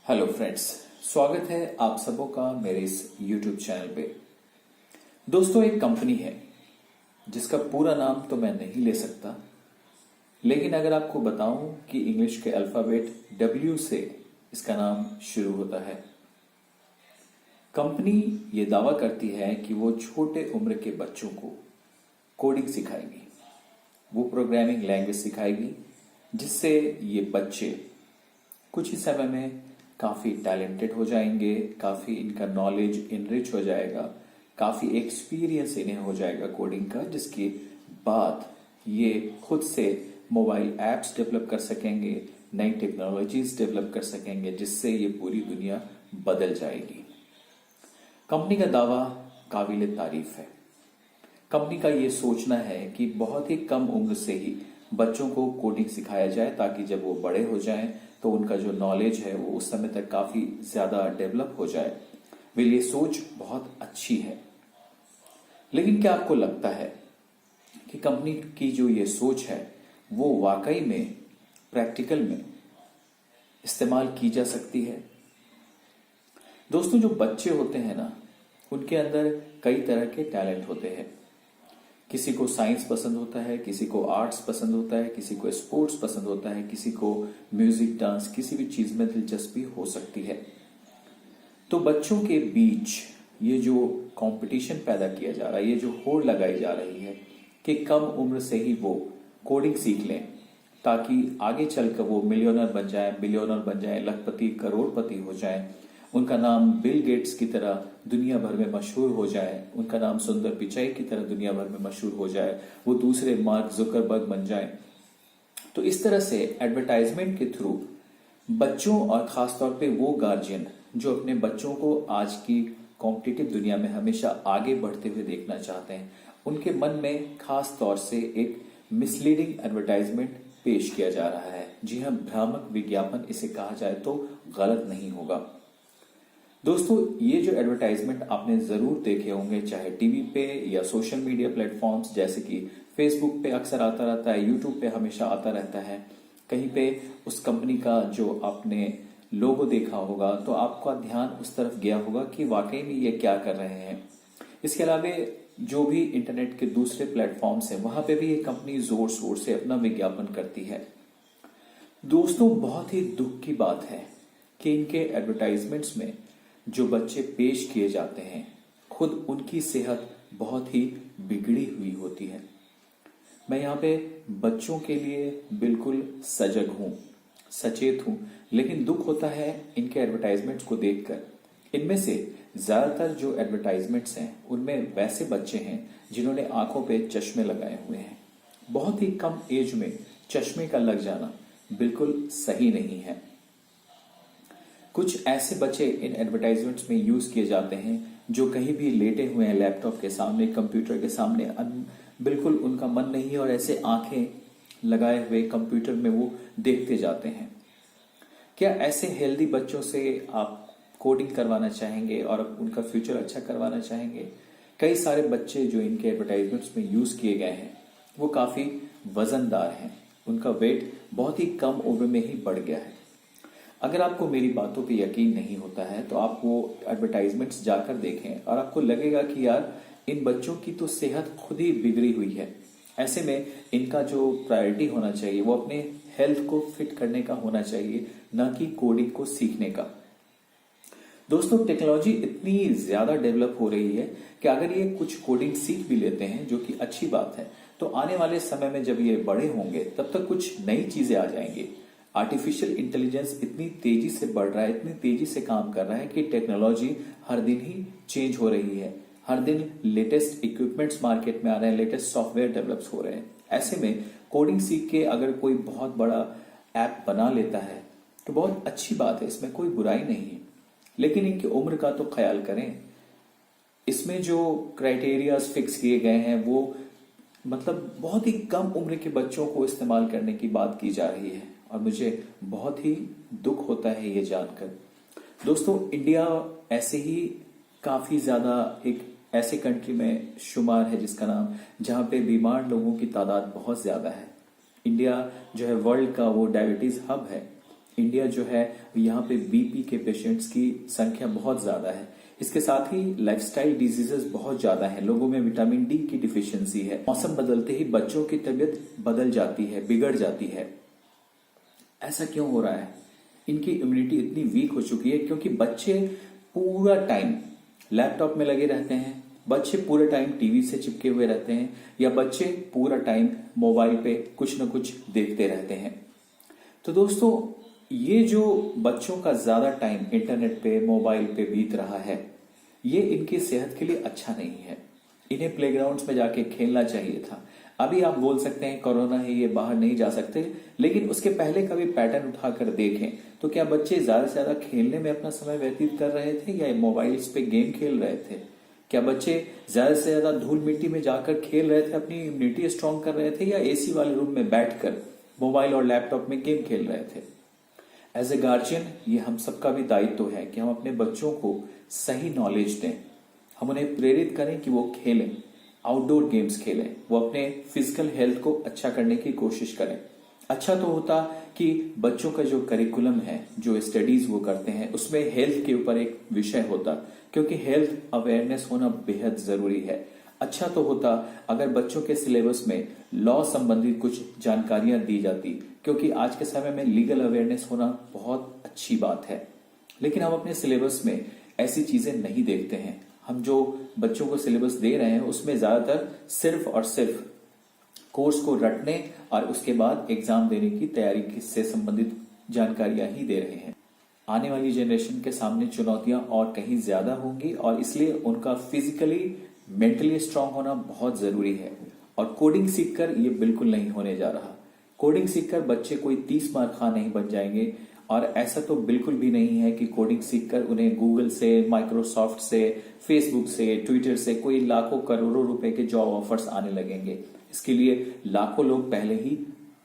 Hello friends, स्वागत है आप सबों का मेरे इस YouTube चैनल पे। दोस्तों, एक कंपनी है जिसका पूरा नाम तो मैं नहीं ले सकता, लेकिन अगर आपको बताऊं कि इंग्लिश के अल्फाबेट W से इसका नाम शुरू होता है। कंपनी ये दावा करती है कि वो छोटे उम्र के बच्चों को कोडिंग सिखाएगी, वो प्रोग्रामिंग लैंग्वेज सिखाएगी, जिससे ये बच्चे कुछ ही समय में काफ़ी टैलेंटेड हो जाएंगे, काफ़ी इनका नॉलेज इनरिच हो जाएगा, काफ़ी एक्सपीरियंस इन्हें हो जाएगा कोडिंग का, जिसके बाद ये खुद से मोबाइल ऐप्स डेवलप कर सकेंगे, नई टेक्नोलॉजीज डेवलप कर सकेंगे, जिससे ये पूरी दुनिया बदल जाएगी। कंपनी का दावा काबिल तारीफ है। कंपनी का ये सोचना है कि बहुत ही कम उम्र से ही बच्चों को कोडिंग सिखाया जाए, ताकि जब वो बड़े हो जाएं तो उनका जो नॉलेज है वो उस समय तक काफी ज्यादा डेवलप हो जाए। वे ये सोच बहुत अच्छी है। लेकिन क्या आपको लगता है कि कंपनी की जो ये सोच है वो वाकई में प्रैक्टिकल में इस्तेमाल की जा सकती है? दोस्तों, जो बच्चे होते हैं ना, उनके अंदर कई तरह के टैलेंट होते हैं। किसी को साइंस पसंद होता है, किसी को आर्ट्स पसंद होता है, किसी को स्पोर्ट्स पसंद होता है, किसी को म्यूजिक, डांस, किसी भी चीज में दिलचस्पी हो सकती है। तो बच्चों के बीच ये जो कंपटीशन पैदा किया जा रहा है, ये जो होड़ लगाई जा रही है कि कम उम्र से ही वो कोडिंग सीख लें, ताकि आगे चलकर वो मिलियनर बन जाए, बिलियनर बन जाए, लखपति, करोड़पति हो जाए, उनका नाम बिल गेट्स की तरह दुनिया भर में मशहूर हो जाए, उनका नाम सुंदर पिचाई की तरह दुनिया भर में मशहूर हो जाए, वो दूसरे मार्क जुकरबर्ग बन जाए। तो इस तरह से एडवर्टाइजमेंट के थ्रू बच्चों और खासतौर पे वो गार्जियन जो अपने बच्चों को आज की कॉम्पिटिटिव दुनिया में हमेशा आगे बढ़ते हुए देखना चाहते हैं, उनके मन में खास तौर से एक मिसलीडिंग एडवर्टाइजमेंट पेश किया जा रहा है। जी हाँ, भ्रामक विज्ञापन इसे कहा जाए तो गलत नहीं होगा। दोस्तों, ये जो एडवर्टाइजमेंट आपने जरूर देखे होंगे, चाहे टीवी पे या सोशल मीडिया प्लेटफॉर्म्स जैसे कि फेसबुक पे अक्सर आता रहता है, यूट्यूब पे हमेशा आता रहता है। कहीं पे उस कंपनी का जो आपने लोगो देखा होगा तो आपका ध्यान उस तरफ गया होगा कि वाकई में ये क्या कर रहे हैं। इसके अलावा जो भी इंटरनेट के दूसरे प्लेटफॉर्म्स हैं, वहां पे भी ये कंपनी जोर शोर से अपना विज्ञापन करती है। दोस्तों, बहुत ही दुख की बात है कि इनके एडवर्टाइजमेंट्स में जो बच्चे पेश किए जाते हैं, खुद उनकी सेहत बहुत ही बिगड़ी हुई होती है। मैं यहाँ पे बच्चों के लिए बिल्कुल सजग हूं, सचेत हूं, लेकिन दुख होता है इनके एडवर्टाइजमेंट्स को देखकर। इनमें से ज्यादातर जो एडवर्टाइजमेंट्स हैं उनमें वैसे बच्चे हैं जिन्होंने आंखों पे चश्मे लगाए हुए हैं। बहुत ही कम एज में चश्मे का लग जाना बिल्कुल सही नहीं है। कुछ ऐसे बच्चे इन एडवर्टाइजमेंट्स में यूज किए जाते हैं जो कहीं भी लेटे हुए हैं, लैपटॉप के सामने, कंप्यूटर के सामने, बिल्कुल उनका मन नहीं है और ऐसे आंखें लगाए हुए कंप्यूटर में वो देखते जाते हैं। क्या ऐसे हेल्दी बच्चों से आप कोडिंग करवाना चाहेंगे और उनका फ्यूचर अच्छा करवाना चाहेंगे? कई सारे बच्चे जो इनके एडवर्टाइजमेंट्स में यूज किए गए हैं वो काफी वजनदार हैं, उनका वेट बहुत ही कम उम्र में ही बढ़ गया है। अगर आपको मेरी बातों पे यकीन नहीं होता है तो आप वो एडवर्टाइजमेंट्स जाकर देखें और आपको लगेगा कि यार, इन बच्चों की तो सेहत खुद ही बिगड़ी हुई है। ऐसे में इनका जो प्रायोरिटी होना चाहिए वो अपने हेल्थ को फिट करने का होना चाहिए, न कि कोडिंग को सीखने का। दोस्तों, टेक्नोलॉजी इतनी ज्यादा डेवलप हो रही है कि अगर ये कुछ कोडिंग सीख भी लेते हैं, जो कि अच्छी बात है, तो आने वाले समय में जब ये बड़े होंगे तब तक कुछ नई चीजें आ जाएंगी। आर्टिफिशियल इंटेलिजेंस इतनी तेजी से बढ़ रहा है, इतनी तेजी से काम कर रहा है कि टेक्नोलॉजी हर दिन ही चेंज हो रही है। हर दिन लेटेस्ट इक्विपमेंट्स मार्केट में आ रहे हैं, लेटेस्ट सॉफ्टवेयर डेवलप्स हो रहे हैं। ऐसे में कोडिंग सीख के अगर कोई बहुत बड़ा ऐप बना लेता है तो बहुत अच्छी बात है, इसमें कोई बुराई नहीं है। लेकिन इनकी उम्र का तो ख्याल करें। इसमें जो क्राइटेरियाज फिक्स किए गए हैं वो मतलब बहुत ही कम उम्र के बच्चों को इस्तेमाल करने की बात की जा रही है और मुझे बहुत ही दुख होता है ये जानकर। दोस्तों, इंडिया ऐसे ही काफी ज्यादा एक ऐसे कंट्री में शुमार है जिसका नाम, जहां पे बीमार लोगों की तादाद बहुत ज्यादा है। इंडिया जो है वर्ल्ड का वो डायबिटीज हब है। इंडिया जो है यहाँ पे बीपी के पेशेंट्स की संख्या बहुत ज्यादा है। इसके साथ ही लाइफस्टाइल डिजीजेस बहुत ज्यादा हैं। लोगों में विटामिन डी की डिफिशियंसी है। मौसम बदलते ही बच्चों की तबीयत बदल जाती है, बिगड़ जाती है। ऐसा क्यों हो रहा है? इनकी इम्यूनिटी इतनी वीक हो चुकी है क्योंकि बच्चे पूरा टाइम लैपटॉप में लगे रहते हैं, बच्चे पूरे टाइम टीवी से चिपके हुए रहते हैं, या बच्चे पूरा टाइम मोबाइल पे कुछ न कुछ देखते रहते हैं। तो दोस्तों, ये जो बच्चों का ज्यादा टाइम इंटरनेट पे, मोबाइल पे बीत रहा है, ये इनकी सेहत के लिए अच्छा नहीं है। इन्हें प्लेग्राउंड्स में जाके खेलना चाहिए था। अभी आप बोल सकते हैं कोरोना है, ये बाहर नहीं जा सकते, लेकिन उसके पहले का भी पैटर्न उठाकर देखें तो क्या बच्चे ज्यादा से ज्यादा खेलने में अपना समय व्यतीत कर रहे थे या मोबाइल्स पे गेम खेल रहे थे? क्या बच्चे ज्यादा से ज्यादा धूल मिट्टी में जाकर खेल रहे थे, अपनी इम्यूनिटी स्ट्रांग कर रहे थे, या एसी वाले रूम में बैठकर मोबाइल और लैपटॉप में गेम खेल रहे थे? एज ए गार्जियन, ये हम सबका भी दायित्व है कि हम अपने बच्चों को सही नॉलेज दें। हम उन्हें प्रेरित करें कि वो खेलें, आउटडोर गेम्स खेलें, वो अपने फिजिकल हेल्थ को अच्छा करने की कोशिश करें। अच्छा तो होता कि बच्चों का जो करिकुलम है, जो स्टडीज वो करते हैं, उसमें हेल्थ के ऊपर एक विषय होता, क्योंकि हेल्थ अवेयरनेस होना बेहद जरूरी है। अच्छा तो होता अगर बच्चों के सिलेबस में लॉ संबंधी कुछ जानकारियां दी जाती, क्योंकि आज के समय में लीगल अवेयरनेस होना बहुत अच्छी बात है। लेकिन हम अपने सिलेबस में ऐसी चीजें नहीं देखते हैं। हम जो बच्चों को सिलेबस दे रहे हैं उसमें ज्यादातर सिर्फ और सिर्फ कोर्स को रटने और उसके बाद एग्जाम देने की तैयारी से संबंधित जानकारियां ही दे रहे हैं। आने वाली जनरेशन के सामने चुनौतियां और कहीं ज्यादा होंगी और इसलिए उनका फिजिकली, मेंटली स्ट्रांग होना बहुत जरूरी है। और कोडिंग सीखकर ये बिल्कुल नहीं होने जा रहा। कोडिंग सीखकर बच्चे कोई 30 मार खा नहीं बन जाएंगे, और ऐसा तो बिल्कुल भी नहीं है कि कोडिंग सीखकर उन्हें गूगल से, माइक्रोसॉफ्ट से, फेसबुक से, ट्विटर से कोई लाखों करोड़ों रुपए के जॉब ऑफर्स आने लगेंगे। इसके लिए लाखों लोग पहले ही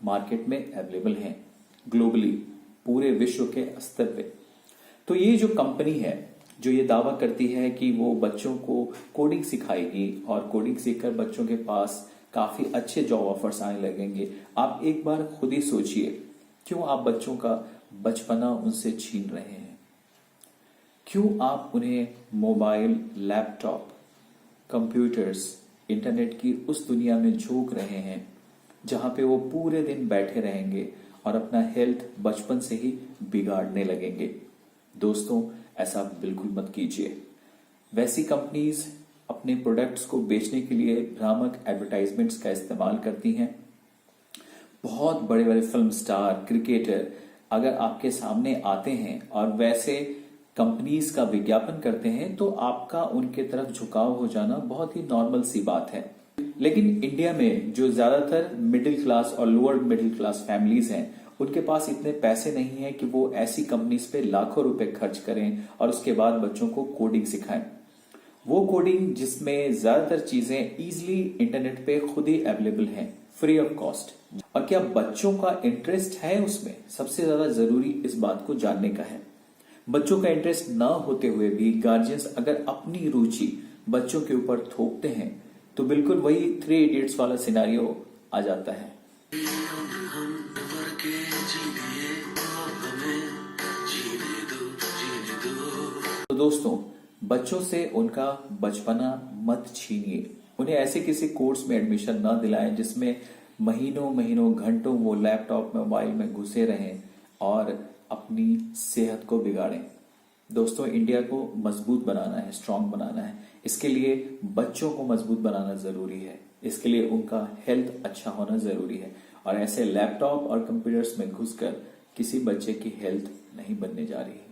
मार्केट में अवेलेबल हैं, ग्लोबली, पूरे विश्व के स्तर पे। तो ये जो कंपनी है जो ये दावा करती है कि वो बच्चों को कोडिंग सिखाएगी और कोडिंग सीखकर बच्चों के पास काफी अच्छे जॉब ऑफर्स आने लगेंगे, आप एक बार खुद ही सोचिए, क्यों आप बच्चों का बचपना उनसे छीन रहे हैं? क्यों आप उन्हें मोबाइल, लैपटॉप, कंप्यूटर्स, इंटरनेट की उस दुनिया में झोंक रहे हैं जहां पे वो पूरे दिन बैठे रहेंगे और अपना हेल्थ बचपन से ही बिगाड़ने लगेंगे? दोस्तों, ऐसा बिल्कुल मत कीजिए। वैसी कंपनीज अपने प्रोडक्ट्स को बेचने के लिए भ्रामक एडवर्टाइजमेंट्स का इस्तेमाल करती हैं। बहुत बड़े बड़े फिल्म स्टार, क्रिकेटर अगर आपके सामने आते हैं और वैसे कंपनीज का विज्ञापन करते हैं तो आपका उनके तरफ झुकाव हो जाना बहुत ही नॉर्मल सी बात है। लेकिन इंडिया में जो ज्यादातर मिडिल क्लास और लोअर मिडिल क्लास फैमिलीज हैं, उनके पास इतने पैसे नहीं है कि वो ऐसी कंपनीज पे लाखों रुपए खर्च करें और उसके बाद बच्चों को कोडिंग सिखाएं। वो कोडिंग जिसमें ज्यादातर चीजें इजीली इंटरनेट पे खुद ही अवेलेबल हैं, फ्री ऑफ कॉस्ट। और क्या बच्चों का इंटरेस्ट है उसमें? सबसे ज्यादा जरूरी इस बात को जानने का है। बच्चों का इंटरेस्ट ना होते हुए भी गार्जियंस अगर अपनी रुचि बच्चों के ऊपर थोपते हैं तो बिल्कुल वही 3 इडियट्स वाला सिनेरियो आ जाता है। तो दोस्तों, बच्चों से उनका बचपना मत छीनिए। उन्हें ऐसे किसी कोर्स में एडमिशन ना दिलाएं जिसमें महीनों महीनों घंटों वो लैपटॉप, मोबाइल में घुसे रहें और अपनी सेहत को बिगाड़ें। दोस्तों, इंडिया को मजबूत बनाना है, स्ट्रांग बनाना है। इसके लिए बच्चों को मजबूत बनाना जरूरी है। इसके लिए उनका हेल्थ अच्छा होना जरूरी है। और ऐसे लैपटॉप और कंप्यूटर्स में घुसकर किसी बच्चे की हेल्थ नहीं बनने जा रही है।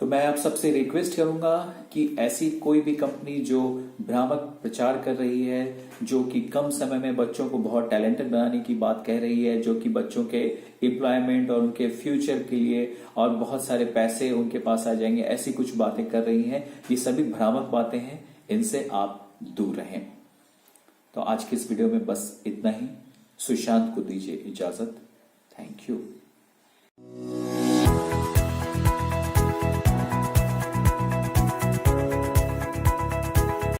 तो मैं आप सबसे रिक्वेस्ट करूंगा कि ऐसी कोई भी कंपनी जो भ्रामक प्रचार कर रही है, जो कि कम समय में बच्चों को बहुत टैलेंटेड बनाने की बात कह रही है, जो कि बच्चों के एम्प्लॉयमेंट और उनके फ्यूचर के लिए और बहुत सारे पैसे उनके पास आ जाएंगे, ऐसी कुछ बातें कर रही हैं, ये सभी भ्रामक बातें हैं। इनसे आप दूर रहें। तो आज की इस वीडियो में बस इतना ही। सुशांत को दीजिए इजाजत। Thank you.